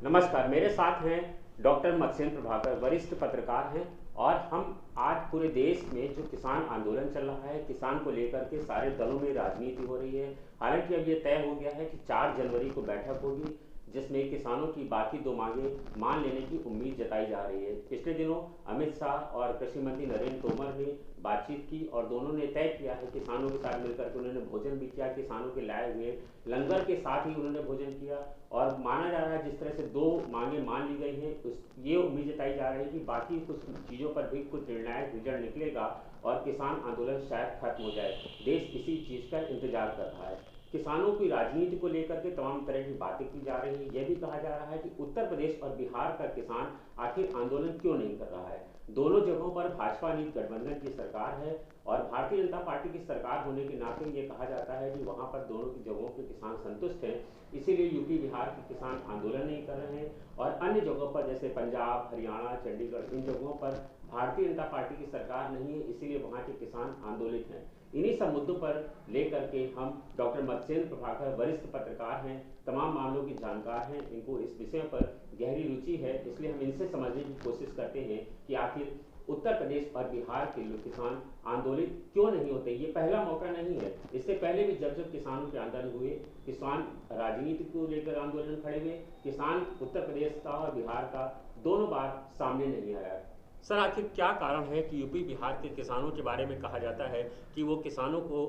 नमस्कार, मेरे साथ हैं डॉक्टर मत्स्येंद्र प्रभाकर, वरिष्ठ पत्रकार हैं। और हम आज पूरे देश में जो किसान आंदोलन चल रहा है, किसान को लेकर के सारे दलों में राजनीति हो रही है। हालांकि अब ये तय हो गया है कि 4 जनवरी को बैठक होगी, जिसमें किसानों की बाकी 2 मांगे मान लेने की उम्मीद जताई जा रही है। पिछले दिनों अमित शाह और कृषि मंत्री नरेंद्र तोमर ने बातचीत की और दोनों ने तय किया है, किसानों के साथ मिलकर के उन्होंने भोजन भी किया, किसानों के लाए हुए लंगर के साथ ही उन्होंने भोजन किया। और माना जा रहा है जिस तरह से 2 मांगे मान ली गई हैं, ये उम्मीद जताई जा रही है कि बाकी कुछ चीज़ों पर भी कुछ निर्णायक रिजल्ट निकलेगा और किसान आंदोलन शायद खत्म हो जाए। देश इसी चीज़ का इंतजार कर रहा है। किसानों की राजनीति को लेकर के तमाम तरह की बातें की जा रही है। यह भी कहा जा रहा है कि उत्तर प्रदेश और बिहार का किसान आखिर आंदोलन क्यों नहीं कर रहा है। दोनों जगहों पर भाजपा नीति गठबंधन की सरकार है और भारतीय जनता पार्टी की सरकार होने के नाते ये कहा जाता है कि वहाँ पर दोनों की जगहों के किसान संतुष्ट हैं, इसीलिए यूपी बिहार के किसान आंदोलन नहीं कर रहे हैं। और अन्य जगहों पर जैसे पंजाब, हरियाणा, चंडीगढ़, इन जगहों पर भारतीय जनता पार्टी की सरकार नहीं है, इसीलिए वहाँ के किसान आंदोलित हैं। इन्हीं सब मुद्दों पर लेकर के हम डॉक्टर मत्स्येंद्र प्रभाकर, वरिष्ठ पत्रकार हैं, तमाम मामलों की जानकार हैं, इनको इस विषय पर गहरी रुचि है, इसलिए हम इनसे समझने की कोशिश करते हैं कि आखिर उत्तर प्रदेश और बिहार के लोग किसान आंदोलित क्यों नहीं होते। ये पहला मौका नहीं है, इससे पहले भी जब जब किसानों के आंदोलन हुए, किसान राजनीति को लेकर आंदोलन खड़े हुए, किसान उत्तर प्रदेश का और बिहार का दोनों बार सामने नहीं आया। सर, आखिर क्या कारण है कि यूपी बिहार के किसानों के बारे में कहा जाता है कि वो किसानों को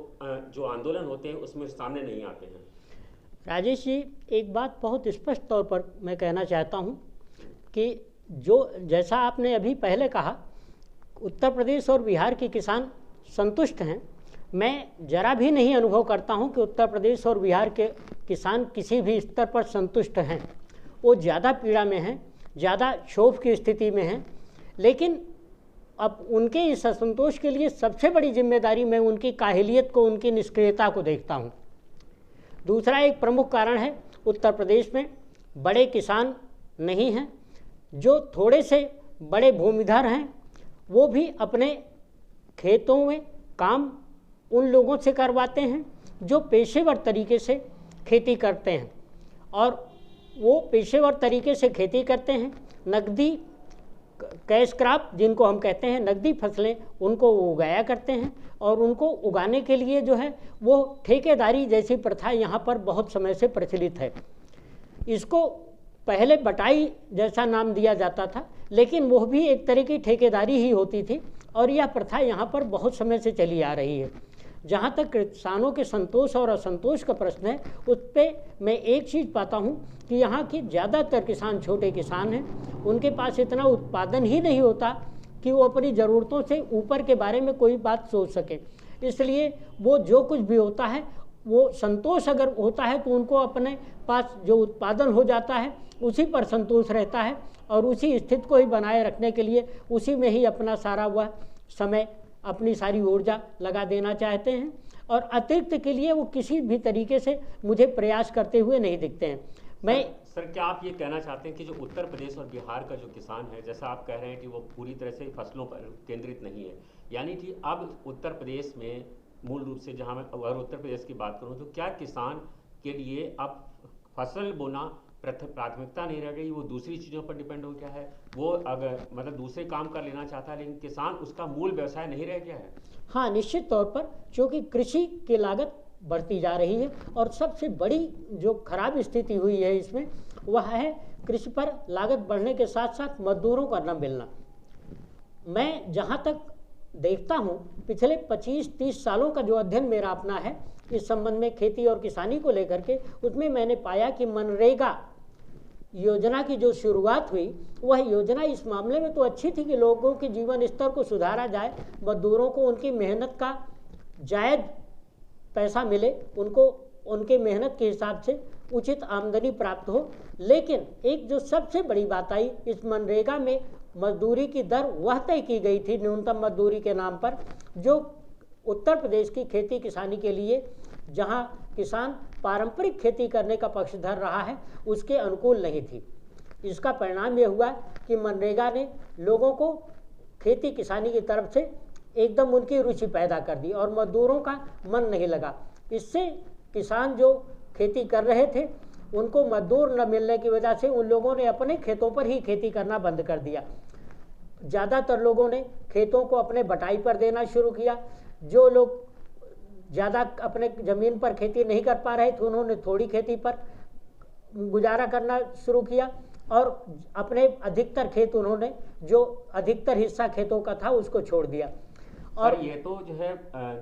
जो आंदोलन होते हैं उसमें सामने नहीं आते हैं। राजेश जी, एक बात बहुत स्पष्ट तौर पर मैं कहना चाहता हूं कि जैसा आपने अभी पहले कहा, उत्तर प्रदेश और बिहार के किसान संतुष्ट हैं। मैं ज़रा भी नहीं अनुभव करता हूं कि उत्तर प्रदेश और बिहार के किसान किसी भी स्तर पर संतुष्ट हैं। वो ज़्यादा पीड़ा में हैं, ज़्यादा क्षोभ की स्थिति में हैं। लेकिन अब उनके इस असंतोष के लिए सबसे बड़ी जिम्मेदारी मैं उनकी काहिलियत को, उनकी निष्क्रियता को देखता हूँ। दूसरा एक प्रमुख कारण है, उत्तर प्रदेश में बड़े किसान नहीं हैं। जो थोड़े से बड़े भूमिधर हैं वो भी अपने खेतों में काम उन लोगों से करवाते हैं जो पेशेवर तरीके से खेती करते हैं, और वो पेशेवर तरीके से खेती करते हैं। नकदी कैश क्रॉप जिनको हम कहते हैं, नकदी फसलें, उनको उगाया करते हैं। और उनको उगाने के लिए जो है वो ठेकेदारी जैसी प्रथा यहाँ पर बहुत समय से प्रचलित है। इसको पहले बटाई जैसा नाम दिया जाता था, लेकिन वो भी एक तरह की ठेकेदारी ही होती थी और यह प्रथा यहाँ पर बहुत समय से चली आ रही है। जहाँ तक किसानों के संतोष और असंतोष का प्रश्न है, उस पर मैं एक चीज़ पाता हूँ कि यहाँ के ज़्यादातर किसान छोटे किसान हैं। उनके पास इतना उत्पादन ही नहीं होता कि वो अपनी ज़रूरतों से ऊपर के बारे में कोई बात सोच सके। इसलिए वो जो कुछ भी होता है, वो संतोष अगर होता है तो उनको अपने पास जो उत्पादन हो जाता है उसी पर संतोष रहता है और उसी स्थिति को ही बनाए रखने के लिए उसी में ही अपना सारा वह समय, अपनी सारी ऊर्जा लगा देना चाहते हैं। और अतिरिक्त के लिए वो किसी भी तरीके से मुझे प्रयास करते हुए नहीं दिखते हैं। मैं सर, क्या आप ये कहना चाहते हैं कि जो उत्तर प्रदेश और बिहार का जो किसान है, जैसा आप कह रहे हैं कि वो पूरी तरह से फसलों पर केंद्रित नहीं है, यानी कि अब उत्तर प्रदेश में मूल रूप से, जहाँ मैं अगर उत्तर प्रदेश की बात करूँ तो क्या किसान के लिए अब फसल बोना प्राथमिकता नहीं रह गई, वो दूसरी चीज़ों पर डिपेंड हो गया है? वो अगर मतलब दूसरे काम कर लेना चाहता है, लेकिन किसान उसका मूल व्यवसाय नहीं रह गया है? हाँ, निश्चित तौर पर, क्योंकि कृषि की लागत बढ़ती जा रही है और सबसे बड़ी जो खराब स्थिति हुई है इसमें वह है कृषि पर लागत बढ़ने के साथ साथ मजदूरों का न मिलना। मैं जहाँ तक देखता हूँ, पिछले 25-30 सालों का जो अध्ययन मेरा अपना है इस संबंध में खेती और किसानी को लेकर के, उसमें मैंने पाया कि मनरेगा योजना की जो शुरुआत हुई, वह योजना इस मामले में तो अच्छी थी कि लोगों के जीवन स्तर को सुधारा जाए, मजदूरों को उनकी मेहनत का जायज़ पैसा मिले, उनको उनके मेहनत के हिसाब से उचित आमदनी प्राप्त हो। लेकिन एक जो सबसे बड़ी बात आई, इस मनरेगा में मजदूरी की दर वह तय की गई थी न्यूनतम मजदूरी के नाम पर, जो उत्तर प्रदेश की खेती किसानी के लिए, जहां किसान पारंपरिक खेती करने का पक्षधर रहा है, उसके अनुकूल नहीं थी। इसका परिणाम यह हुआ कि मनरेगा ने लोगों को खेती किसानी की तरफ से एकदम उनकी रुचि पैदा कर दी और मजदूरों का मन नहीं लगा। इससे किसान जो खेती कर रहे थे उनको मजदूर न मिलने की वजह से उन लोगों ने अपने खेतों पर ही खेती करना बंद कर दिया। ज़्यादातर लोगों ने खेतों को अपने बटाई पर देना शुरू किया। जो लोग ज़्यादा अपने ज़मीन पर खेती नहीं कर पा रहे थे उन्होंने थोड़ी खेती पर गुजारा करना शुरू किया और अपने अधिकतर खेत उन्होंने जो अधिकतर हिस्सा खेतों का था उसको छोड़ दिया। और ये तो जो है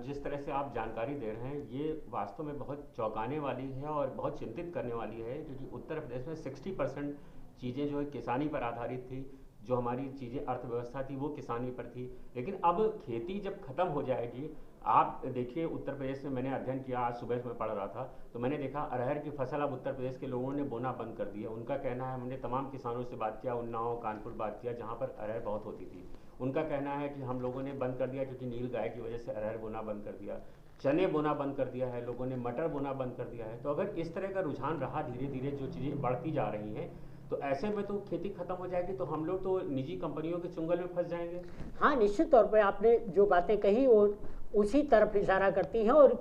जिस तरह से आप जानकारी दे रहे हैं ये वास्तव में बहुत चौंकाने वाली है और बहुत चिंतित करने वाली है, क्योंकि उत्तर प्रदेश में 60% चीज़ें जो है किसानी पर आधारित थी। जो हमारी चीज़ें अर्थव्यवस्था थी वो किसानी पर थी। लेकिन अब खेती जब खत्म हो जाएगी, आप देखिए उत्तर प्रदेश में मैंने अध्ययन किया, आज सुबह मैं पढ़ रहा था तो मैंने देखा अरहर की फसल अब उत्तर प्रदेश के लोगों ने बोना बंद कर दिया। उनका कहना है, हमने तमाम किसानों से बात किया, उन्नाव कानपुर बात किया जहाँ पर अरहर बहुत होती थी, उनका कहना है कि हम लोगों ने बंद कर दिया क्योंकि नील गाय की वजह से अरहर बोना बंद कर दिया, चने बोना बंद कर दिया है, लोगों ने मटर बोना बंद कर दिया है। तो अगर इस तरह का रुझान रहा धीरे धीरे जो चीज़ें बढ़ती जा रही हैं तो ऐसे में तो खेती खत्म हो जाएगी, तो हम लोग तो निजी कंपनियों के चुंगल में फंस जाएंगे। हाँ, निश्चित तौर पे आपने जो बातें कही वो उसी तरफ इशारा करती हैं और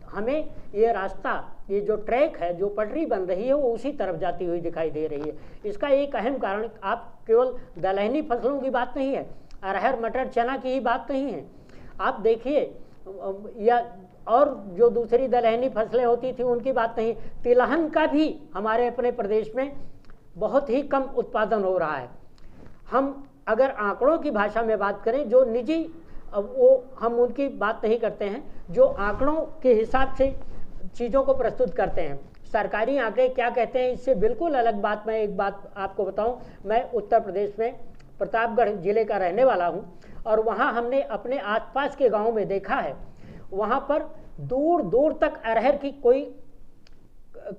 हमें ये रास्ता, ये जो ट्रैक है, जो पटरी बन रही है वो उसी तरफ जाती हुई दिखाई दे रही है। इसका एक अहम कारण, आप केवल दलहनी फसलों की बात नहीं है, अरहर मटर चना की ही बात नहीं है। आप देखिए या और जो दूसरी दलहनी फसलें होती थी उनकी बात नहीं, तिलहन का भी हमारे अपने प्रदेश में बहुत ही कम उत्पादन हो रहा है। हम अगर आंकड़ों की भाषा में बात करें, जो निजी, वो हम उनकी बात नहीं करते हैं, जो आंकड़ों के हिसाब से चीज़ों को प्रस्तुत करते हैं। सरकारी आंकड़े क्या कहते हैं इससे बिल्कुल अलग बात। मैं एक बात आपको बताऊं, मैं उत्तर प्रदेश में प्रतापगढ़ जिले का रहने वाला हूं और वहां हमने अपने आसपास के गांव में देखा है, वहां पर दूर दूर तक अरहर की कोई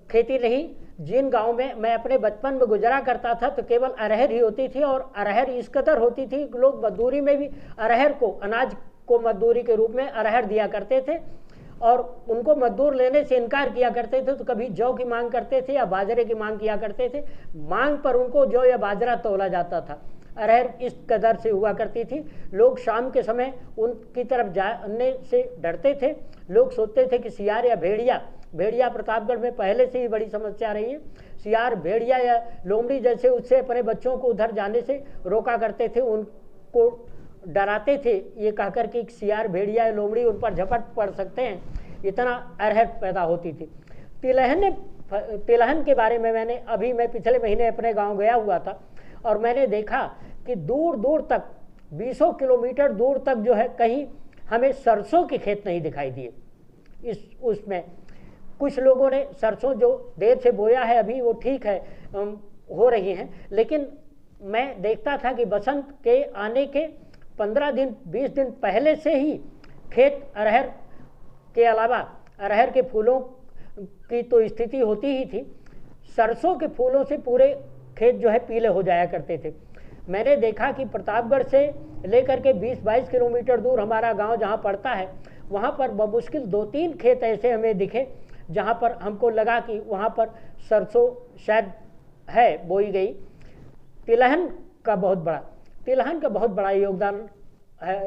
खेती नहीं। जिन गांव में मैं अपने बचपन में गुजरा करता था तो केवल अरहर ही होती थी और अरहर इस कदर होती थी, लोग मजदूरी में भी अरहर को, अनाज को मजदूरी के रूप में अरहर दिया करते थे और उनको मजदूर लेने से इनकार किया करते थे। तो कभी जौ की मांग करते थे या बाजरे की मांग किया करते थे, मांग पर उनको जौ या बाजरा तोला जाता था। अरहर इस कदर से हुआ करती थी, लोग शाम के समय उनकी तरफ जाने से डरते थे। लोग सोचते थे कि सियार या भेड़िया प्रतापगढ़ में पहले से ही बड़ी समस्या रही है, सियार भेड़िया या लोमड़ी जैसे उससे अपने बच्चों को उधर जाने से रोका करते थे, उनको डराते थे ये कहकर कि सियार भेड़िया या लोमड़ी उन पर झपट पड़ सकते हैं, इतना अरहर पैदा होती थी। तिलहन के बारे में मैं पिछले महीने अपने गांव गया हुआ था और मैंने देखा कि दूर दूर तक 20 किलोमीटर दूर तक जो है कहीं हमें सरसों के खेत नहीं दिखाई दिए। उसमें कुछ लोगों ने सरसों जो देर से बोया है अभी वो ठीक है, हो रही हैं, लेकिन मैं देखता था कि बसंत के आने के 15 दिन 20 दिन पहले से ही खेत अरहर के अलावा अरहर के फूलों की तो स्थिति होती ही थी, सरसों के फूलों से पूरे खेत जो है पीले हो जाया करते थे। मैंने देखा कि प्रतापगढ़ से लेकर के 20-22 किलोमीटर दूर हमारा गांव जहां पड़ता है, वहां पर बमुश्किल 2-3 खेत ऐसे हमें दिखे जहां पर हमको लगा कि वहां पर सरसों शायद है बोई गई। तिलहन का बहुत बड़ा योगदान है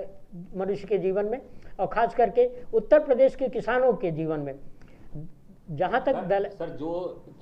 मनुष्य के जीवन में और ख़ास करके उत्तर प्रदेश के किसानों के जीवन में। जहाँ तक सर जो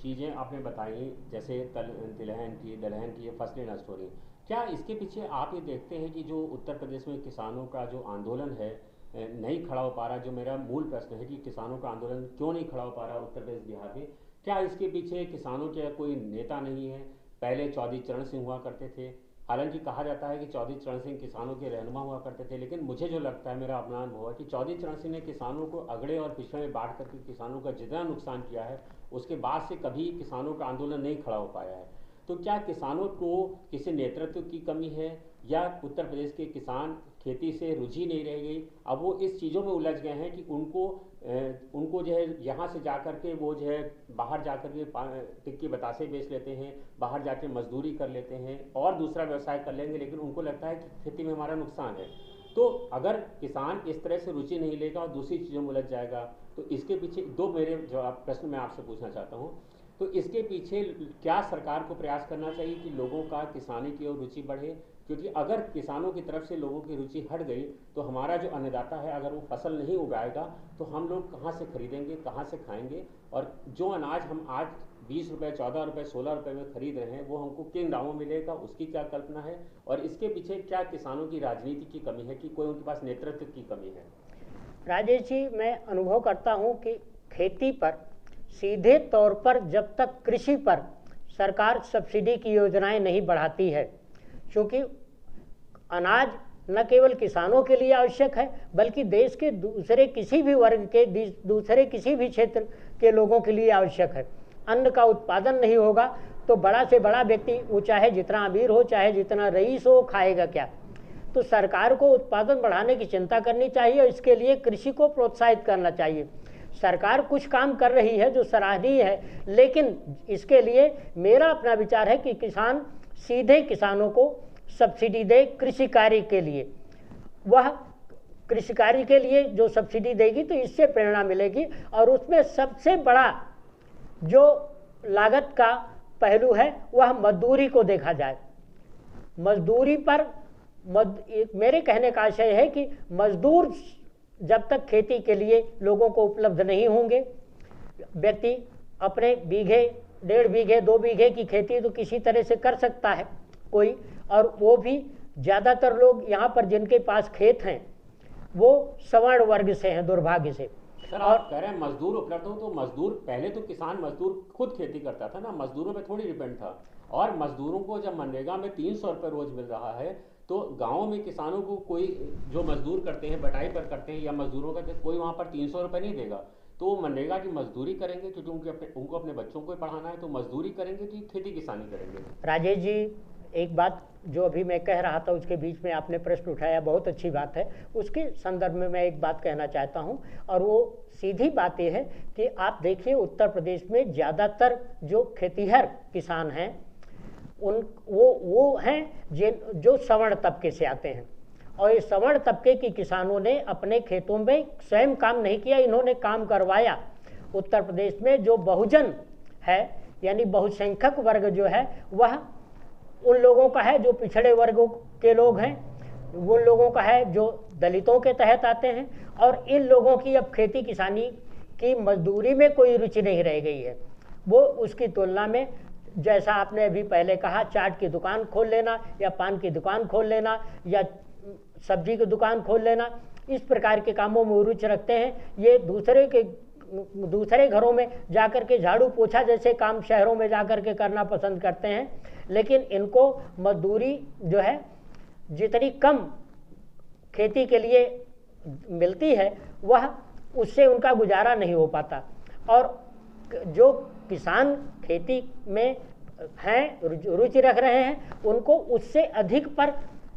चीज़ें आपने बताई, जैसे तिलहन की दलहन की ये फसलें नष्ट हो रही, क्या इसके पीछे आप ये देखते हैं कि जो उत्तर प्रदेश में किसानों का जो आंदोलन है नहीं खड़ा हो पा रहा? जो मेरा मूल प्रश्न है कि किसानों का आंदोलन क्यों नहीं खड़ा हो पा रहा उत्तर प्रदेश बिहार में, क्या इसके पीछे किसानों के कोई नेता नहीं है? पहले चौधरी चरण सिंह हुआ करते थे, हालांकि कहा जाता है कि चौधरी चरण सिंह किसानों के रहनुमा हुआ करते थे, लेकिन मुझे जो लगता है, मेरा अपना अनुभव है कि चौधरी चरण सिंह ने किसानों को अगड़े और पिछड़े में बांट करके किसानों का जितना नुकसान किया है उसके बाद से कभी किसानों का आंदोलन नहीं खड़ा हो पाया है। तो क्या किसानों को किसी नेतृत्व की कमी है या उत्तर प्रदेश के किसान खेती से रुचि नहीं रह गई? अब वो इस चीज़ों में उलझ गए हैं कि उनको जो है यहाँ से जा कर के वो जो है बाहर जा कर के टिक्की बतासे बेच लेते हैं, बाहर जाके मजदूरी कर लेते हैं और दूसरा व्यवसाय कर लेंगे, लेकिन उनको लगता है कि खेती में हमारा नुकसान है। तो अगर किसान इस तरह से रुचि नहीं लेगा और दूसरी चीज़ों में उलझ जाएगा, तो इसके पीछे दो मेरे जवाब प्रश्न मैं आपसे पूछना चाहता हूँ। तो इसके पीछे क्या सरकार को प्रयास करना चाहिए कि लोगों का किसानी की ओर रुचि बढ़े? क्योंकि अगर किसानों की तरफ से लोगों की रुचि हट गई तो हमारा जो अन्नदाता है अगर वो फसल नहीं उगाएगा तो हम लोग कहाँ से खरीदेंगे, कहाँ से खाएंगे? और जो अनाज हम आज 20 रुपये, 14 रुपये, 16 रुपये में खरीद रहे हैं, वो हमको किन दामों में मिलेगा, उसकी क्या कल्पना है, और इसके पीछे क्या किसानों की राजनीति की कमी है कि कोई उनके पास नेतृत्व की कमी है? राजेश जी, मैं अनुभव करता हूं कि खेती पर सीधे तौर पर जब तक कृषि पर सरकार सब्सिडी की योजनाएं नहीं बढ़ाती है, क्योंकि अनाज न केवल किसानों के लिए आवश्यक है बल्कि देश के दूसरे किसी भी वर्ग के, दूसरे किसी भी क्षेत्र के लोगों के लिए आवश्यक है। अन्न का उत्पादन नहीं होगा तो बड़ा से बड़ा व्यक्ति, वो चाहे जितना अमीर हो चाहे जितना रईस हो, खाएगा क्या? तो सरकार को उत्पादन बढ़ाने की चिंता करनी चाहिए और इसके लिए कृषि को प्रोत्साहित करना चाहिए। सरकार कुछ काम कर रही है जो सराहनीय है, लेकिन इसके लिए मेरा अपना विचार है कि किसान सीधे किसानों को सब्सिडी दे कृषि कार्य के लिए। वह कृषि कार्य के लिए जो सब्सिडी देगी तो इससे प्रेरणा मिलेगी, और उसमें सबसे बड़ा जो लागत का पहलू है वह मजदूरी को देखा जाए। मजदूरी पर मेरे कहने का आशय है कि मजदूर जब तक खेती के लिए लोगों को उपलब्ध नहीं होंगे, व्यक्ति अपने बीघे, 1.5 बीघे, 2 बीघे की खेती तो किसी तरह से कर सकता है कोई, और वो भी ज़्यादातर लोग यहाँ पर जिनके पास खेत हैं वो सवर्ण वर्ग से हैं, दुर्भाग्य से। सर, आप कह रहे हैं मजदूर उपलब्ध हो, तो मजदूर पहले तो किसान मजदूर खुद खेती करता था ना, मजदूरों पे थोड़ी डिपेंड था। और मजदूरों को जब मनरेगा में 300 रुपये रोज मिल रहा है, तो गाँव में किसानों को कोई जो मजदूर करते हैं, बटाई पर करते हैं या मजदूरों का, कोई वहाँ पर 300 रुपये नहीं देगा। तो मनरेगा की मजदूरी करेंगे क्योंकि उनको अपने बच्चों को पढ़ाना है, तो मजदूरी करेंगे तो खेती किसानी करेंगे। राजेश जी, एक बात जो अभी मैं कह रहा था उसके बीच में आपने प्रश्न उठाया, बहुत अच्छी बात है। उसके संदर्भ में मैं एक बात कहना चाहता हूं, और वो सीधी बात ये है कि आप देखिए उत्तर प्रदेश में ज़्यादातर जो खेतीहर किसान हैं वो हैं जो सवर्ण तबके से आते हैं, और इस सवर्ण तबके के किसानों ने अपने खेतों में स्वयं काम नहीं किया, इन्होंने काम करवाया। उत्तर प्रदेश में जो बहुजन है यानी बहुसंख्यक वर्ग जो है वह उन लोगों का है जो पिछड़े वर्गों के लोग हैं, उन लोगों का है जो दलितों के तहत आते हैं, और इन लोगों की अब खेती किसानी की मजदूरी में कोई रुचि नहीं रह गई है। वो उसकी तुलना में, जैसा आपने अभी पहले कहा, चाट की दुकान खोल लेना या पान की दुकान खोल लेना या सब्जी की दुकान खोल लेना, इस प्रकार के कामों में रुचि रखते हैं। ये दूसरे घरों में जाकर के झाड़ू पोछा जैसे काम शहरों में जाकर के करना पसंद करते हैं, लेकिन इनको मजदूरी जो है जितनी कम खेती के लिए मिलती है वह उससे उनका गुजारा नहीं हो पाता। और जो किसान खेती में हैं, रुचि रख रहे हैं, उनको उससे अधिक पर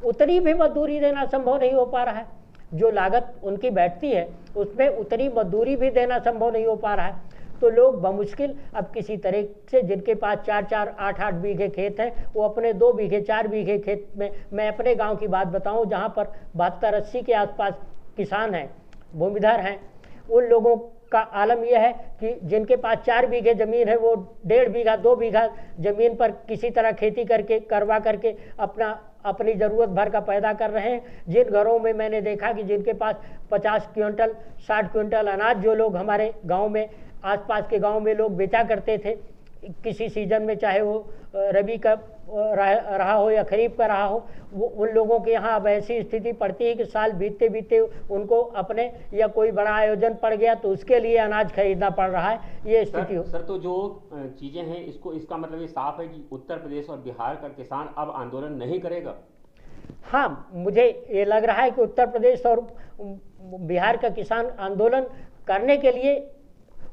उतनी भी मजदूरी देना संभव नहीं हो पा रहा है। जो लागत उनकी बैठती है उसमें उतनी मजदूरी भी देना संभव नहीं हो पा रहा है। तो लोग बमुश्किल अब किसी तरह से, जिनके पास 4-4, 8-8 बीघे खेत हैं, वो अपने 2 बीघे 4 बीघे खेत में, मैं अपने गांव की बात बताऊं जहां पर 72-80 के आसपास किसान हैं, भूमिधर हैं, उन लोगों का आलम यह है कि जिनके पास 4 बीघे ज़मीन है वो 1.5 बीघा 2 बीघा ज़मीन पर किसी तरह खेती करवा करके अपनी ज़रूरत भर का पैदा कर रहे हैं। जिन घरों में मैंने देखा कि जिनके पास 50 क्विंटल 60 क्विंटल अनाज जो लोग हमारे गांव में, आसपास के गांव में लोग बेचा करते थे किसी सीजन में, चाहे वो रबी का रहा हो या खरीफ का रहा हो, वो उन लोगों के यहाँ अब ऐसी स्थिति पड़ती है कि साल बीतते बीतते उनको अपने या कोई बड़ा आयोजन पड़ गया तो उसके लिए अनाज खरीदना पड़ रहा है। ये स्थिति हो सर, तो जो चीज़ें हैं इसका मतलब ये साफ है कि उत्तर प्रदेश और बिहार का किसान अब आंदोलन नहीं करेगा। हाँ, मुझे ये लग रहा है कि उत्तर प्रदेश और बिहार का किसान आंदोलन करने के लिए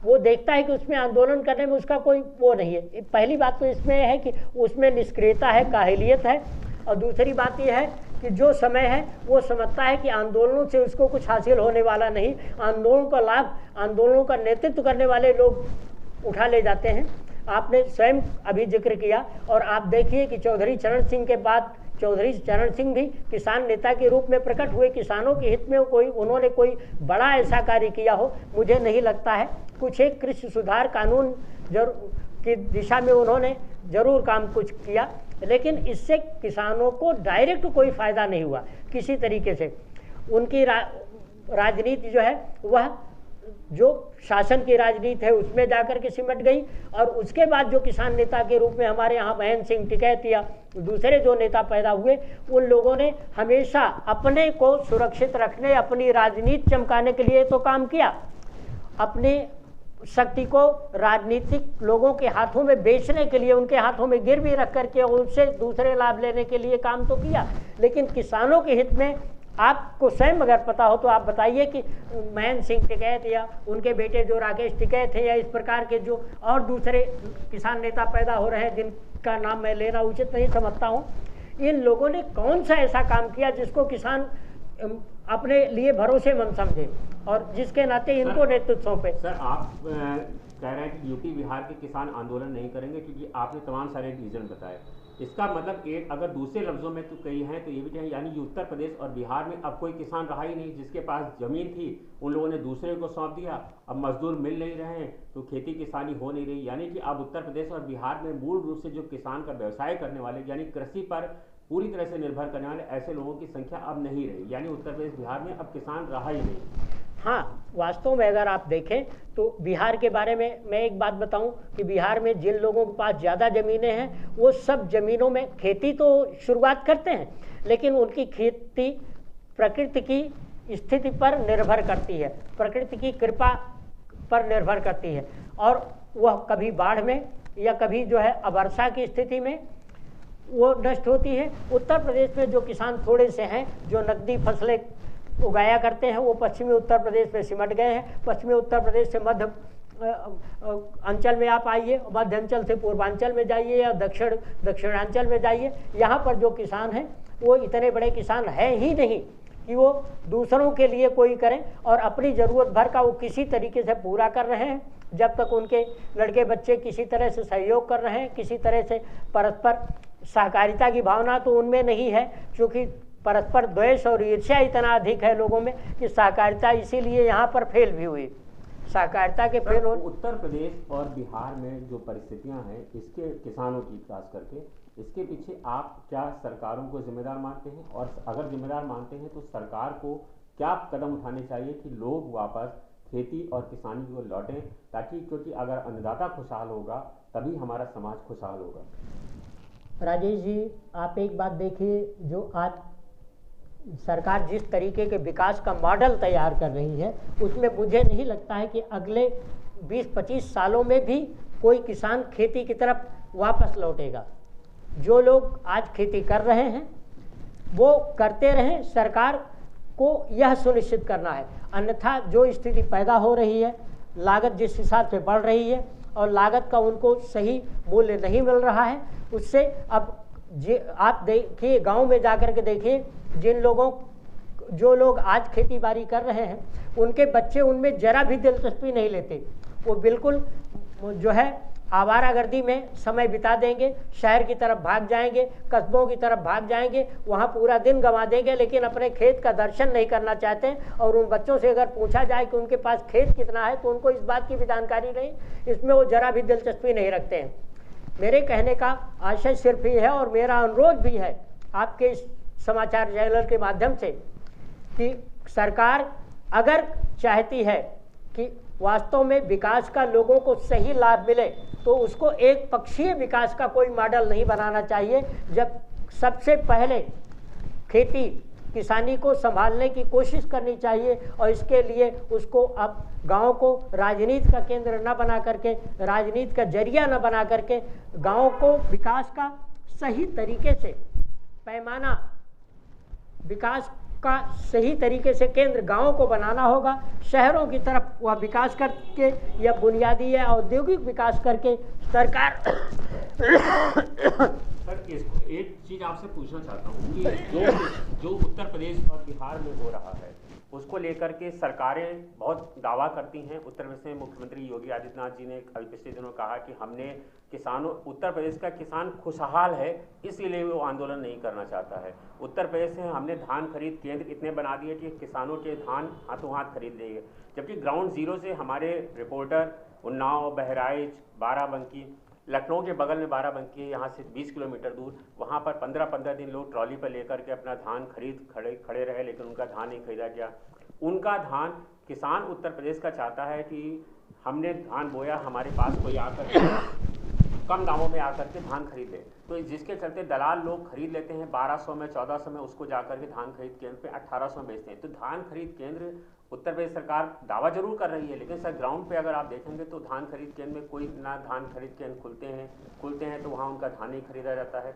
वो देखता है कि उसमें आंदोलन करने में उसका कोई वो नहीं है। पहली बात तो इसमें है कि उसमें निष्क्रियता है, काहिलियत है, और दूसरी बात यह है कि जो समय है वो समझता है कि आंदोलनों से उसको कुछ हासिल होने वाला नहीं। आंदोलन का लाभ आंदोलनों का नेतृत्व करने वाले लोग उठा ले जाते हैं। आपने स्वयं अभी जिक्र किया, और आप देखिए कि चौधरी चरण सिंह के बाद चौधरी चरण सिंह भी किसान नेता के रूप में प्रकट हुए। किसानों के हित में उन्होंने कोई बड़ा ऐसा कार्य किया हो मुझे नहीं लगता है। कुछ एक कृषि सुधार कानून की दिशा में उन्होंने जरूर काम कुछ किया, लेकिन इससे किसानों को डायरेक्ट कोई फ़ायदा नहीं हुआ किसी तरीके से। उनकी राजनीति जो है वह जो शासन की राजनीति है उसमें जाकर के सिमट गई। और उसके बाद जो किसान नेता के रूप में हमारे यहाँ महेंद्र सिंह टिकैत या दूसरे जो नेता पैदा हुए, उन लोगों ने हमेशा अपने को सुरक्षित रखने, अपनी राजनीति चमकाने के लिए तो काम किया, अपनी शक्ति को राजनीतिक लोगों के हाथों में बेचने के लिए, उनके हाथों में गिरवी रख करके उनसे दूसरे लाभ लेने के लिए काम तो किया। लेकिन किसानों के हित में आपको स्वयं अगर पता हो तो आप बताइए कि महेंद्र सिंह टिकैत या उनके बेटे जो राकेश टिकैत हैं या इस प्रकार के जो और दूसरे किसान नेता पैदा हो रहे हैं जिनका नाम मैं लेना उचित नहीं समझता हूँ, इन लोगों ने कौन सा ऐसा काम किया जिसको किसान अपने लिए भरोसेमंद समझे और जिसके नाते इनको नेतृत्व सौंपे? सर, आप कह रहे हैं कि यूपी बिहार के किसान आंदोलन नहीं करेंगे क्योंकि आपने तमाम सारे रीजन बताए। इसका मतलब एक अगर दूसरे लफ्जों में तो कही है तो ये भी चाहिए, यानी कि उत्तर प्रदेश और बिहार में अब कोई किसान रहा ही नहीं। जिसके पास जमीन थी उन लोगों ने दूसरे को सौंप दिया, अब मजदूर मिल नहीं रहे हैं तो खेती किसानी हो नहीं रही। यानी कि अब उत्तर प्रदेश और बिहार में मूल रूप से जो किसान का व्यवसाय करने वाले, यानी कृषि पर पूरी तरह से निर्भर करने वाले ऐसे लोगों की संख्या अब नहीं रही, यानी उत्तर प्रदेश बिहार में अब किसान रहा ही नहीं। हाँ, वास्तव में अगर आप देखें तो बिहार के बारे में मैं एक बात बताऊं कि बिहार में जिन लोगों के पास ज़्यादा ज़मीनें हैं वो सब ज़मीनों में खेती तो शुरुआत करते हैं, लेकिन उनकी खेती प्रकृति की स्थिति पर निर्भर करती है, प्रकृति की कृपा पर निर्भर करती है, और वह कभी बाढ़ में या कभी जो है अवर्षा की स्थिति में वो नष्ट होती है। उत्तर प्रदेश में जो किसान थोड़े से हैं जो नकदी फसलें उगाया करते हैं वो पश्चिमी उत्तर प्रदेश में सिमट गए हैं। पश्चिमी उत्तर प्रदेश से मध्य अंचल में आप आइए, मध्य अंचल से पूर्वांचल में जाइए या दक्षिणांचल में जाइए, यहाँ पर जो किसान हैं वो इतने बड़े किसान हैं ही नहीं कि वो दूसरों के लिए कोई करें, और अपनी ज़रूरत भर का वो किसी तरीके से पूरा कर रहे हैं। जब तक उनके लड़के बच्चे किसी तरह से सहयोग कर रहे हैं, किसी तरह से परस्पर सहकारिता की भावना तो उनमें नहीं है, क्योंकि परस्पर द्वेष और ईर्ष्या इतना अधिक है लोगों में कि सहकारिता इसीलिए यहाँ पर फेल भी हुई। सहकारिता के फेल हो। उत्तर प्रदेश और बिहार में जो परिस्थितियाँ हैं इसके किसानों की खास करके, इसके पीछे आप क्या सरकारों को जिम्मेदार मानते हैं? और अगर जिम्मेदार मानते हैं तो सरकार को क्या कदम उठाने चाहिए कि लोग वापस खेती और किसानी को लौटें, ताकि क्योंकि अगर अन्नदाता खुशहाल होगा तभी हमारा समाज खुशहाल होगा। राजेश जी, आप एक बात देखिए, जो आज सरकार जिस तरीके के विकास का मॉडल तैयार कर रही है उसमें मुझे नहीं लगता है कि अगले 20-25 सालों में भी कोई किसान खेती की तरफ वापस लौटेगा। जो लोग आज खेती कर रहे हैं वो करते रहें, सरकार को यह सुनिश्चित करना है। अन्यथा जो स्थिति पैदा हो रही है, लागत जिस हिसाब से बढ़ रही है और लागत का उनको सही मूल्य नहीं मिल रहा है, उससे अब आप देखिए गांव में जाकर के देखिए, जो लोग आज खेती बाड़ी कर रहे हैं उनके बच्चे उनमें जरा भी दिलचस्पी नहीं लेते। वो बिल्कुल जो है आवारागर्दी में समय बिता देंगे, शहर की तरफ भाग जाएंगे, कस्बों की तरफ भाग जाएंगे, वहाँ पूरा दिन गंवा देंगे, लेकिन अपने खेत का दर्शन नहीं करना चाहते। और उन बच्चों से अगर पूछा जाए कि उनके पास खेत कितना है तो उनको इस बात की भी जानकारी नहीं, इसमें वो जरा भी दिलचस्पी नहीं रखते हैं। मेरे कहने का आशय सिर्फ ये है और मेरा अनुरोध भी है आपके इस समाचार चैनल के माध्यम से कि सरकार अगर चाहती है कि वास्तव में विकास का लोगों को सही लाभ मिले तो उसको एक पक्षीय विकास का कोई मॉडल नहीं बनाना चाहिए। जब सबसे पहले खेती किसानी को संभालने की कोशिश करनी चाहिए, और इसके लिए उसको अब गांव को राजनीति का केंद्र न बना करके, राजनीति का जरिया न बना करके, गांव को विकास का सही तरीके से पैमाना, विकास का सही तरीके से केंद्र गांवों को बनाना होगा। शहरों की तरफ वह विकास करके या बुनियादी या औद्योगिक विकास करके सरकार सर, एक चीज़ आपसे पूछना चाहता हूँ कि जो उत्तर प्रदेश और बिहार में हो रहा है उसको लेकर के सरकारें बहुत दावा करती हैं। उत्तर प्रदेश में मुख्यमंत्री योगी आदित्यनाथ जी ने अभी पिछले दिनों कहा कि हमने किसानों, उत्तर प्रदेश का किसान खुशहाल है इसीलिए वो आंदोलन नहीं करना चाहता है। उत्तर प्रदेश से हमने धान खरीद केंद्र इतने बना दिए कि किसानों के धान हाथों हाथ खरीद लेंगे, जबकि ग्राउंड जीरो से हमारे रिपोर्टर उन्नाव, बहराइच, बाराबंकी, लखनऊ के बगल में बाराबंकी, यहाँ से 20 किलोमीटर दूर, वहाँ पर 15-15 दिन लोग ट्रॉली पर लेकर के अपना धान खरीद खड़े रहे, लेकिन उनका धान नहीं खरीदा गया। उनका धान किसान उत्तर प्रदेश का चाहता है कि हमने धान बोया, हमारे पास कोई आकर कम दामों में आकर के धान खरीद ले, तो जिसके चलते दलाल लोग खरीद लेते हैं 1200 में, 1400 में, उसको जाकर के धान खरीद केंद्र पे 1800 में बेचते हैं। तो धान खरीद केंद्र उत्तर प्रदेश सरकार दावा जरूर कर रही है, लेकिन सर ग्राउंड पे अगर आप देखेंगे तो धान खरीद केंद्र में कोई ना धान खरीद केंद्र खुलते हैं तो वहाँ उनका धान नहीं खरीदा जाता है।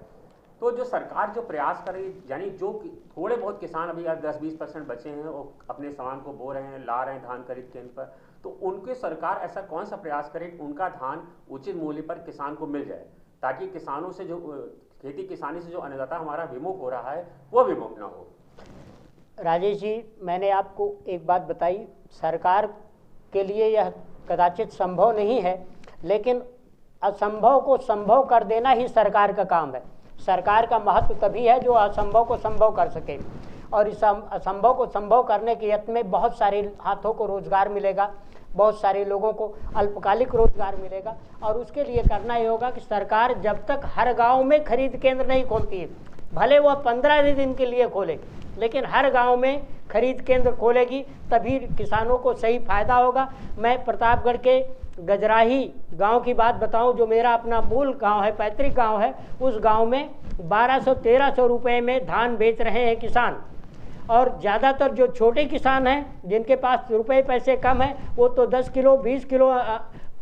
तो जो सरकार जो प्रयास कर रही है, यानी जो थोड़े बहुत किसान अभी 10-20% बचे हैं वो अपने सामान को बो रहे हैं, ला रहे हैं धान खरीद केंद्र पर, तो उनके सरकार ऐसा कौन सा प्रयास करे उनका धान उचित मूल्य पर किसान को मिल जाए, ताकि किसानों से जो खेती किसानी से जो अन्नदाता हमारा विमुख हो रहा है वो विमुख ना हो। राजेश जी, मैंने आपको एक बात बताई, सरकार के लिए यह कदाचित संभव नहीं है, लेकिन असंभव को संभव कर देना ही सरकार का काम है। सरकार का महत्व तभी है जो असंभव को संभव कर सके, और इस असंभव को संभव करने के यत्न में बहुत सारे हाथों को रोजगार मिलेगा, बहुत सारे लोगों को अल्पकालिक रोजगार मिलेगा। और उसके लिए करना ये होगा कि सरकार जब तक हर गांव में खरीद केंद्र नहीं खोलती है, भले वह 15 दिन के लिए खोले, लेकिन हर गांव में खरीद केंद्र खोलेगी तभी किसानों को सही फायदा होगा। मैं प्रतापगढ़ के गजराही गांव की बात बताऊं, जो मेरा अपना मूल गांव है, पैतृक गांव है, उस गांव में 1200-1300 रुपये में धान बेच रहे हैं किसान। और ज़्यादातर जो छोटे किसान हैं जिनके पास रुपए पैसे कम हैं, वो तो 10 किलो 20 किलो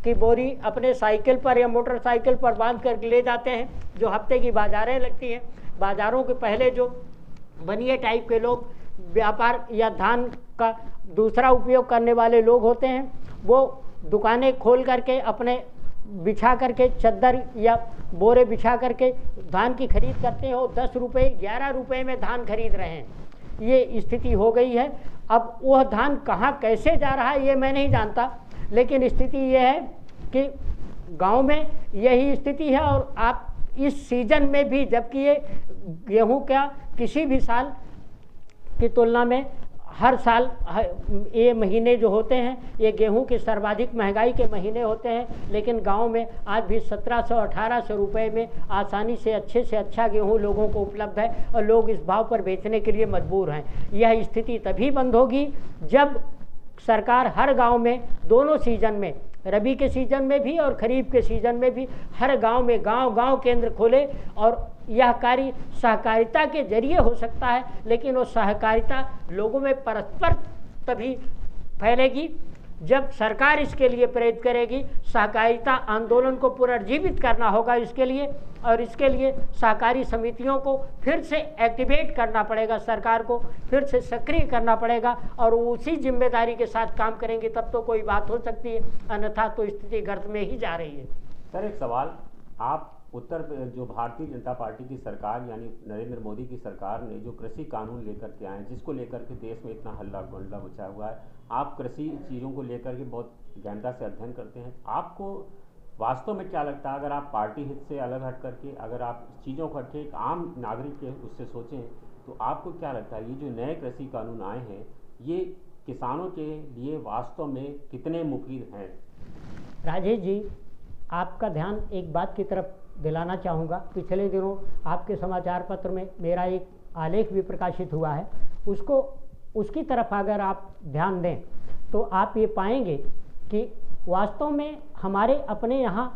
की बोरी अपने साइकिल पर या मोटरसाइकिल पर बांध कर ले जाते हैं। जो हफ्ते की बाजारें लगती हैं, बाज़ारों के पहले जो बनिए टाइप के लोग व्यापार या धान का दूसरा उपयोग करने वाले लोग होते हैं, वो दुकानें खोल करके अपने बिछा करके चद्दर या बोरे बिछा करके धान की खरीद करते हैं, और 10 रुपये 11 रुपये में धान खरीद रहे हैं। ये स्थिति हो गई है। अब वह धान कहाँ कैसे जा रहा है ये मैं नहीं जानता, लेकिन स्थिति ये है कि गांव में यही स्थिति है। और आप इस सीजन में भी, जबकि ये गेहूं का किसी भी साल की तुलना में हर साल ये महीने जो होते हैं ये गेहूं के सर्वाधिक महंगाई के महीने होते हैं, लेकिन गांव में आज भी 1700-1800 रुपये में आसानी से अच्छा गेहूं लोगों को उपलब्ध है, और लोग इस भाव पर बेचने के लिए मजबूर हैं। यह स्थिति तभी बंद होगी जब सरकार हर गांव में दोनों सीजन में, रबी के सीजन में भी और खरीफ के सीजन में भी, हर गांव में गांव केंद्र खोले। और यह कार्य सहकारिता के जरिए हो सकता है, लेकिन वो सहकारिता लोगों में परस्पर तभी फैलेगी जब सरकार इसके लिए प्रेरित करेगी। सहकारिता आंदोलन को पुनर्जीवित करना होगा इसके लिए, और इसके लिए सहकारी समितियों को फिर से एक्टिवेट करना पड़ेगा, सरकार को फिर से सक्रिय करना पड़ेगा, और उसी जिम्मेदारी के साथ काम करेंगे तब तो कोई बात हो सकती है, अन्यथा तो स्थिति गर्त में ही जा रही है। सर एक सवाल, आप जो भारतीय जनता पार्टी की सरकार यानी नरेंद्र मोदी की सरकार ने जो कृषि कानून लेकर के आए, जिसको लेकर के देश में इतना हल्ला गुल्ला मचा हुआ है, आप कृषि चीज़ों को लेकर के बहुत गहनता से अध्ययन करते हैं, आपको वास्तव में क्या लगता है, अगर आप पार्टी हित से अलग हट करके अगर आप चीज़ों को एक आम नागरिक के उससे सोचें, तो आपको क्या लगता है ये जो नए कृषि कानून आए हैं ये किसानों के लिए वास्तव में कितने मुफीद हैं? राजेश जी, आपका ध्यान एक बात की तरफ दिलाना चाहूँगा। पिछले दिनों आपके समाचार पत्र में मेरा एक आलेख भी प्रकाशित हुआ है, उसकी तरफ अगर आप ध्यान दें तो आप ये पाएंगे कि वास्तव में हमारे अपने यहाँ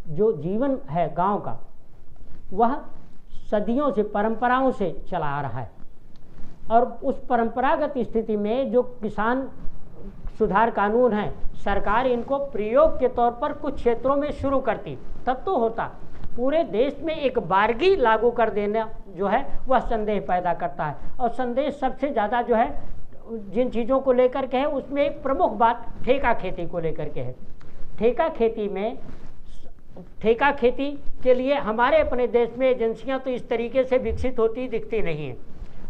जो जीवन है गांव का, वह सदियों से परंपराओं से चला आ रहा है। और उस परंपरागत स्थिति में जो किसान सुधार कानून हैं, सरकार इनको प्रयोग के तौर पर कुछ क्षेत्रों में शुरू करती तब तो होता, पूरे देश में एक बारगी लागू कर देना जो है वह संदेह पैदा करता है। और संदेह सबसे ज़्यादा जो है जिन चीज़ों को लेकर के है, उसमें एक प्रमुख बात ठेका खेती को लेकर के है। ठेका खेती के लिए हमारे अपने देश में एजेंसियां तो इस तरीके से विकसित होती दिखती नहीं हैं,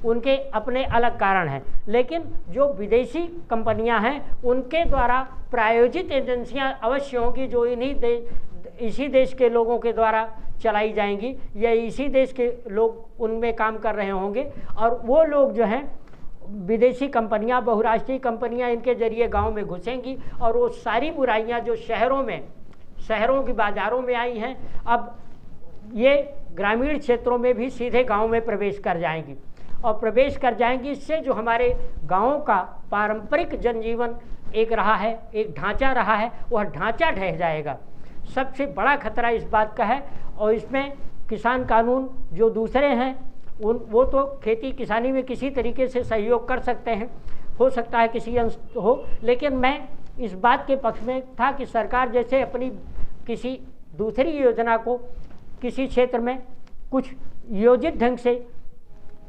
उनके अपने अलग कारण हैं। लेकिन जो विदेशी कंपनियां हैं उनके द्वारा प्रायोजित एजेंसियां अवश्य होंगी जो इसी देश के लोगों के द्वारा चलाई जाएंगी, या इसी देश के लोग उनमें काम कर रहे होंगे। और वो लोग जो हैं विदेशी कंपनियां, बहुराष्ट्रीय कंपनियां, इनके जरिए गांव में घुसेंगी, और वो सारी बुराइयां जो शहरों की बाज़ारों में आई हैं, अब ये ग्रामीण क्षेत्रों में भी सीधे गांव में प्रवेश कर जाएंगी। इससे जो हमारे गाँव का पारंपरिक जनजीवन एक रहा है, एक ढांचा रहा है, वह ढांचा ढह जाएगा। सबसे बड़ा खतरा इस बात का है। और इसमें किसान कानून जो दूसरे हैं वो तो खेती किसानी में किसी तरीके से सहयोग कर सकते हैं, हो सकता है किसी अंश हो, लेकिन मैं इस बात के पक्ष में था कि सरकार जैसे अपनी किसी दूसरी योजना को किसी क्षेत्र में कुछ योजित ढंग से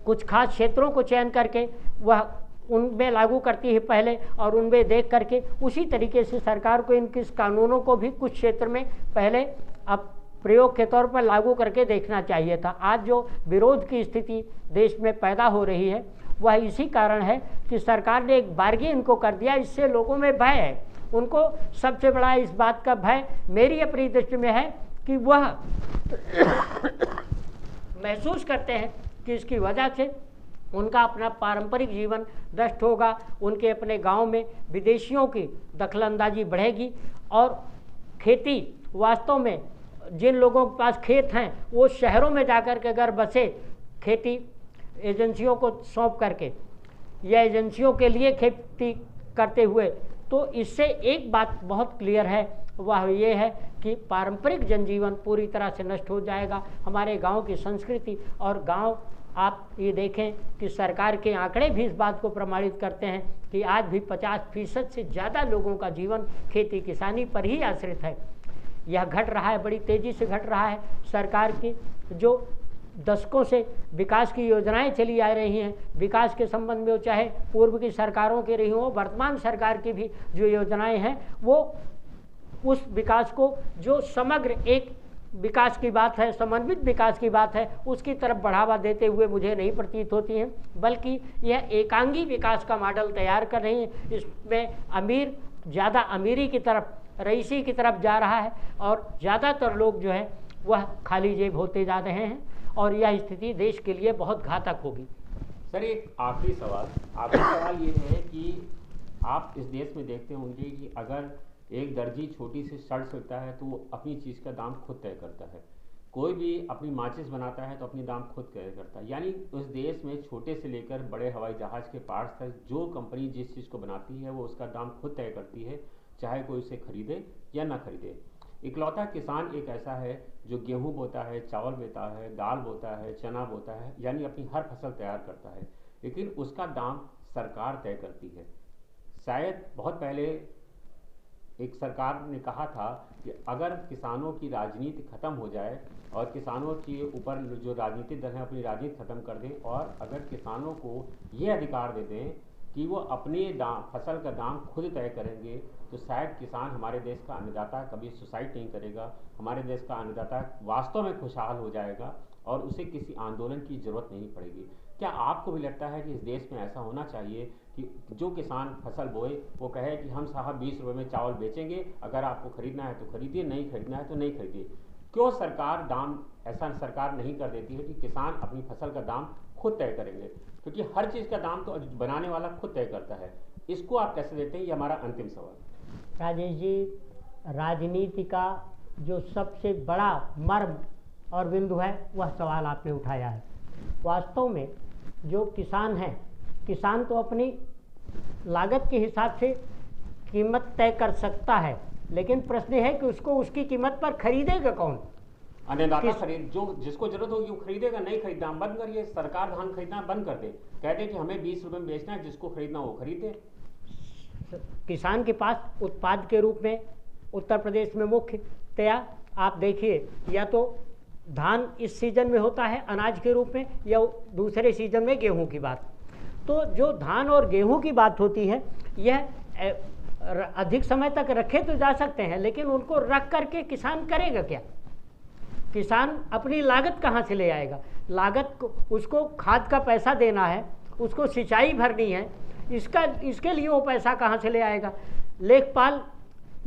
कुछ खास क्षेत्रों को चयन करके वह उनमें लागू करती है पहले, और उनमें देख करके उसी तरीके से सरकार को इन किस कानूनों को भी कुछ क्षेत्र में पहले अब प्रयोग के तौर पर लागू करके देखना चाहिए था। आज जो विरोध की स्थिति देश में पैदा हो रही है वह इसी कारण है कि सरकार ने एक बारगी इनको कर दिया। इससे लोगों में भय है। उनको सबसे बड़ा इस बात का भय मेरी अपनी दृष्टि में है कि वह महसूस करते हैं कि इसकी वजह से उनका अपना पारंपरिक जीवन नष्ट होगा, उनके अपने गांव में विदेशियों की दखलंदाजी बढ़ेगी, और खेती वास्तव में जिन लोगों के पास खेत हैं वो शहरों में जाकर के अगर बसे खेती एजेंसियों को सौंप करके या एजेंसियों के लिए खेती करते हुए, तो इससे एक बात बहुत क्लियर है, वह ये है कि पारंपरिक जनजीवन पूरी तरह से नष्ट हो जाएगा। हमारे गांव की संस्कृति और गांव, आप ये देखें कि सरकार के आंकड़े भी इस बात को प्रमाणित करते हैं कि आज भी 50% से ज़्यादा लोगों का जीवन खेती किसानी पर ही आश्रित है। यह घट रहा है, बड़ी तेज़ी से घट रहा है। सरकार की जो दशकों से विकास की योजनाएं चली आ रही हैं, विकास के संबंध में, चाहे पूर्व की सरकारों की रही हों, वर्तमान सरकार की भी जो योजनाएं हैं, वो उस विकास को जो समग्र एक विकास की बात है, समन्वित विकास की बात है, उसकी तरफ बढ़ावा देते हुए मुझे नहीं प्रतीत होती हैं, बल्कि यह एकांगी विकास का मॉडल तैयार कर रही हैं। इसमें अमीर ज़्यादा अमीरी की तरफ, रईसी की तरफ जा रहा है, और ज़्यादातर लोग जो है वह खाली जेब होते जा रहे हैं, और यह स्थिति देश के लिए बहुत घातक होगी। सर, एक आखिरी सवाल ये है कि आप इस देश में देखते होंगे कि अगर एक दर्जी छोटी सी शर्ट सिलता है तो वो अपनी चीज़ का दाम खुद तय करता है। कोई भी अपनी माचिस बनाता है तो अपनी दाम खुद तय करता है। यानी उस देश में छोटे से लेकर बड़े हवाई जहाज़ के पार्ट्स तक जो कंपनी जिस चीज़ को बनाती है वो उसका दाम खुद तय करती है, चाहे कोई उसे खरीदे या ना खरीदे। इकलौता किसान एक ऐसा है जो गेहूं बोता है, चावल बोता है, दाल बोता है, चना बोता है, यानी अपनी हर फसल तैयार करता है, लेकिन उसका दाम सरकार तय करती है। शायद बहुत पहले एक सरकार ने कहा था कि अगर किसानों की राजनीति खत्म हो जाए और किसानों के ऊपर जो राजनीतिक दल है अपनी राजनीति खत्म कर दें, और अगर किसानों को ये अधिकार दे दें कि वो अपने फसल का दाम खुद तय करेंगे, तो शायद किसान, हमारे देश का अन्नदाता, कभी सुसाइड नहीं करेगा। हमारे देश का अन्नदाता वास्तव में खुशहाल हो जाएगा और उसे किसी आंदोलन की जरूरत नहीं पड़ेगी। क्या आपको भी लगता है कि इस देश में ऐसा होना चाहिए कि जो किसान फसल बोए वो कहे कि हम साहब 20 रुपये में चावल बेचेंगे, अगर आपको खरीदना है तो खरीदिए, नहीं खरीदना है तो नहीं खरीदिए? क्यों सरकार दाम ऐसा सरकार नहीं कर देती है कि किसान अपनी फसल का दाम खुद तय करेंगे? क्योंकि हर चीज़ का दाम तो बनाने वाला खुद तय करता है। इसको आप कैसे देते हैं? ये हमारा अंतिम सवाल। राजेश जी, राजनीति का जो सबसे बड़ा मर्म और बिंदु है वह सवाल आपने उठाया है। वास्तव में जो किसान है, किसान तो अपनी लागत के हिसाब से कीमत तय कर सकता है, लेकिन प्रश्न है कि उसको उसकी कीमत पर खरीदेगा कौन? अन्नदाता खरीद, जो जिसको जरूरत होगी वो खरीदेगा। नहीं खरीदना हम बंद करिए, सरकार धान खरीदना बंद कर दे, कहते कि हमें 20 रुपये में बेचना है, जिसको खरीदना वो खरीदे। किसान के पास उत्पाद के रूप में उत्तर प्रदेश में मुख्यतया आप देखिए, या तो धान इस सीजन में होता है अनाज के रूप में, या दूसरे सीजन में गेहूं की बात। तो जो धान और गेहूं की बात होती है, यह अधिक समय तक रखे तो जा सकते हैं, लेकिन उनको रख करके किसान करेगा क्या? किसान अपनी लागत कहाँ से ले आएगा? लागत को, उसको खाद का पैसा देना है, उसको सिंचाई भरनी है, इसके लिए वो पैसा कहाँ से ले आएगा? लेखपाल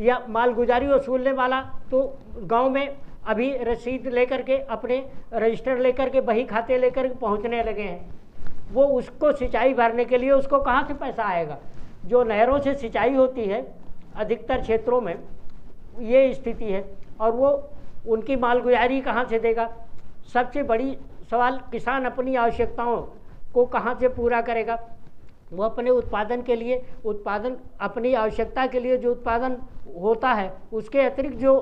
या मालगुजारी वसूलने वाला तो गांव में अभी रसीद लेकर के, अपने रजिस्टर लेकर के, बही खाते लेकर के पहुँचने लगे हैं। वो उसको सिंचाई भरने के लिए उसको कहाँ से पैसा आएगा? जो नहरों से सिंचाई होती है अधिकतर क्षेत्रों में ये स्थिति है, और वो उनकी मालगुजारी कहाँ से देगा? सबसे बड़ी सवाल, किसान अपनी आवश्यकताओं को कहाँ से पूरा करेगा? वो अपने उत्पादन के लिए, उत्पादन अपनी आवश्यकता के लिए जो उत्पादन होता है उसके अतिरिक्त जो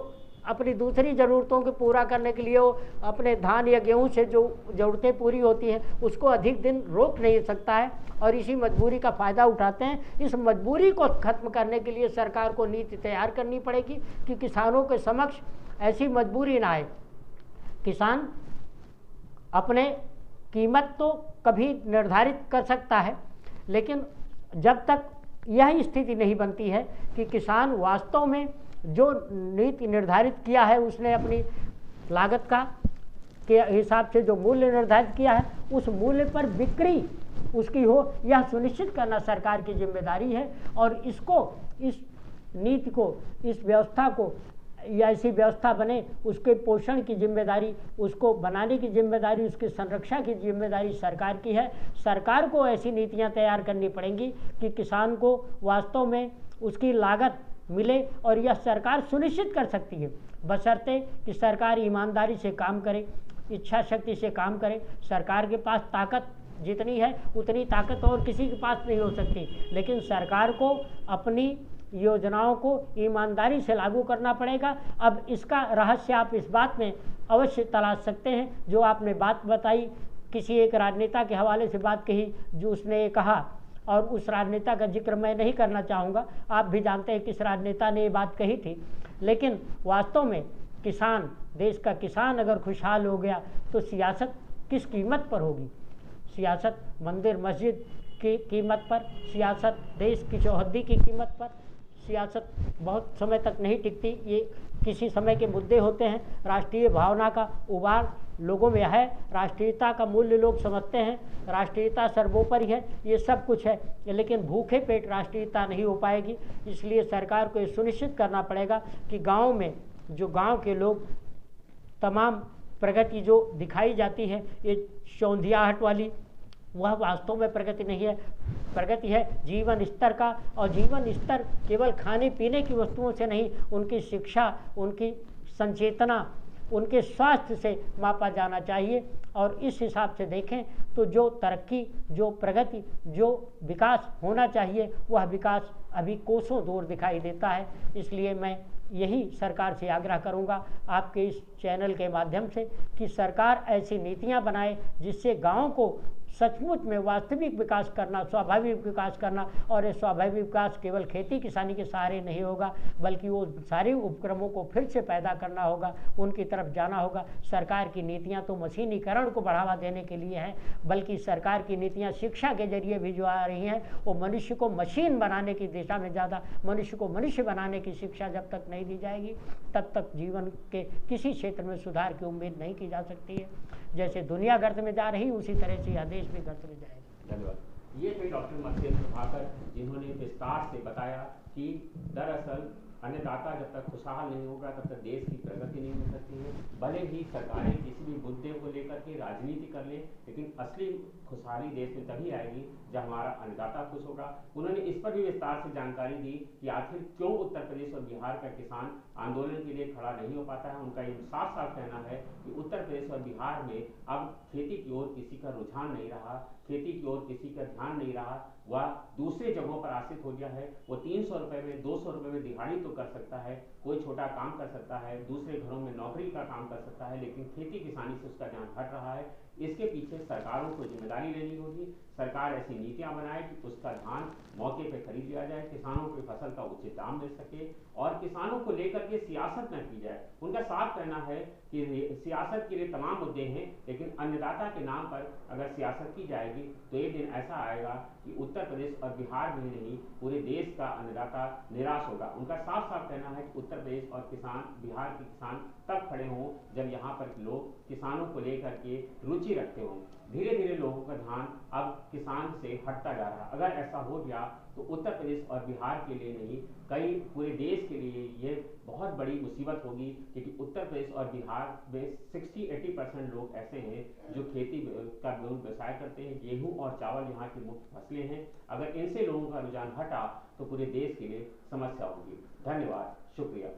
अपनी दूसरी ज़रूरतों को पूरा करने के लिए वो अपने धान या गेहूं से जो ज़रूरतें पूरी होती हैं उसको अधिक दिन रोक नहीं सकता है और इसी मजबूरी का फ़ायदा उठाते हैं। इस मजबूरी को ख़त्म करने के लिए सरकार को नीति तैयार करनी पड़ेगी कि किसानों के समक्ष ऐसी मजबूरी ना आए। किसान अपने कीमत तो कभी निर्धारित कर सकता है, लेकिन जब तक यह स्थिति नहीं बनती है कि किसान वास्तव में जो नीति निर्धारित किया है उसने अपनी लागत का के हिसाब से जो मूल्य निर्धारित किया है उस मूल्य पर बिक्री उसकी हो, यह सुनिश्चित करना सरकार की जिम्मेदारी है। और इसको, इस नीति को, इस व्यवस्था को या ऐसी व्यवस्था बने उसके पोषण की जिम्मेदारी, उसको बनाने की जिम्मेदारी, उसकी संरक्षा की जिम्मेदारी सरकार की है। सरकार को ऐसी नीतियां तैयार करनी पड़ेंगी कि किसान को वास्तव में उसकी लागत मिले और यह सरकार सुनिश्चित कर सकती है, बशर्ते कि सरकार ईमानदारी से काम करे, इच्छा शक्ति से काम करे। सरकार के पास ताकत जितनी है उतनी ताकत और किसी के पास नहीं हो सकती, लेकिन सरकार को अपनी योजनाओं को ईमानदारी से लागू करना पड़ेगा। अब इसका रहस्य आप इस बात में अवश्य तलाश सकते हैं जो आपने बात बताई, किसी एक राजनेता के हवाले से बात कही जो उसने कहा, और उस राजनेता का जिक्र मैं नहीं करना चाहूँगा, आप भी जानते हैं किस राजनेता ने ये बात कही थी। लेकिन वास्तव में किसान, देश का किसान अगर खुशहाल हो गया तो सियासत किस कीमत पर होगी? सियासत मंदिर मस्जिद की कीमत पर, सियासत देश की चौहद्दी की कीमत पर। सियासत बहुत समय तक नहीं टिकती, ये किसी समय के मुद्दे होते हैं। राष्ट्रीय भावना का उबार लोगों में है, राष्ट्रीयता का मूल्य लोग समझते हैं, राष्ट्रीयता सर्वोपरि है, ये सब कुछ है, लेकिन भूखे पेट राष्ट्रीयता नहीं हो पाएगी। इसलिए सरकार को ये सुनिश्चित करना पड़ेगा कि गाँव में जो गाँव के लोग तमाम प्रगति जो दिखाई जाती है ये सौंधियाहट वाली, वह वास्तव में प्रगति नहीं है। प्रगति है जीवन स्तर का, और जीवन स्तर केवल खाने पीने की वस्तुओं से नहीं, उनकी शिक्षा, उनकी संचेतना, उनके स्वास्थ्य से मापा जाना चाहिए। और इस हिसाब से देखें तो जो तरक्की, जो प्रगति, जो विकास होना चाहिए वह विकास अभी कोसों दूर दिखाई देता है। इसलिए मैं यही सरकार से आग्रह करूंगा आपके इस चैनल के माध्यम से कि सरकार ऐसी नीतियां बनाए जिससे गाँव को सचमुच में वास्तविक विकास करना, स्वाभाविक विकास करना। और ये स्वाभाविक विकास केवल खेती किसानी के सहारे नहीं होगा, बल्कि वो सारे उपक्रमों को फिर से पैदा करना होगा, उनकी तरफ जाना होगा। सरकार की नीतियां तो मशीनीकरण को बढ़ावा देने के लिए हैं, बल्कि सरकार की नीतियां शिक्षा के जरिए भी जो आ रही हैं वो मनुष्य को मशीन बनाने की दिशा में ज़्यादा, मनुष्य को मनुष्य बनाने की शिक्षा जब तक नहीं दी जाएगी तब तक जीवन के किसी क्षेत्र में सुधार की उम्मीद नहीं की जा सकती है। जैसे दुनिया गर्त में जा रही उसी तरह से यह देश भी गर्त में जाएगा। धन्यवाद। ये थे डॉक्टर मत्स्य प्रभाकर, जिन्होंने विस्तार से बताया कि दरअसल अन्नदाता जब तक खुशहाल नहीं होगा तब तक देश की प्रगति नहीं हो सकती है। भले ही सरकारें किसी भी मुद्दे को लेकर के राजनीति कर ले, लेकिन असली खुशहाली देश में तभी आएगी जब हमारा अन्नदाता खुश होगा। उन्होंने इस पर भी विस्तार से जानकारी दी कि आखिर क्यों उत्तर प्रदेश और बिहार का किसान आंदोलन के लिए खड़ा नहीं हो पाता है। उनका ये साफ साफ कहना है कि उत्तर प्रदेश और बिहार में अब खेती की ओर किसी का रुझान नहीं रहा, खेती की ओर किसी का ध्यान नहीं रहा, वह दूसरे जगहों पर आश्रित हो गया है। वो 300 रुपये में, 200 रुपये में दिहाड़ी तो कर सकता है, कोई छोटा काम कर सकता है, दूसरे घरों में नौकरी का काम कर सकता है, लेकिन खेती किसानी से उसका ध्यान हट रहा है। इसके पीछे सरकारों को जिम्मेदारी लेनी होगी। सरकार ऐसी नीतियां बनाए कि उसका धान मौके पर खरीद लिया जाए, किसानों की फसल का उचित दाम मिल सके और किसानों को लेकर के सियासत न की जाए। उनका साफ कहना है कि सियासत के लिए तमाम मुद्दे हैं, लेकिन अन्नदाता के नाम पर अगर सियासत की जाएगी तो एक दिन ऐसा आएगा कि उत्तर प्रदेश और बिहार में नहीं पूरे देश का अन्नदाता निराश होगा। उनका साफ साफ कहना है कि उत्तर प्रदेश और किसान, बिहार के किसान तब खड़े हों जब यहाँ पर लोग किसानों को लेकर के रुचि रखते हों। धीरे धीरे लोगों का ध्यान अब किसान से हटता जा रहा है। अगर ऐसा हो गया तो उत्तर प्रदेश और बिहार के लिए नहीं, कई पूरे देश के लिए ये बहुत बड़ी मुसीबत होगी, क्योंकि उत्तर प्रदेश और बिहार में 60-80% लोग ऐसे हैं जो खेती का व्यवसाय करते हैं। गेहूं और चावल यहाँ की मुख्य फसलें हैं। अगर इनसे लोगों का रुझान हटा तो पूरे देश के लिए समस्या होगी। धन्यवाद, शुक्रिया।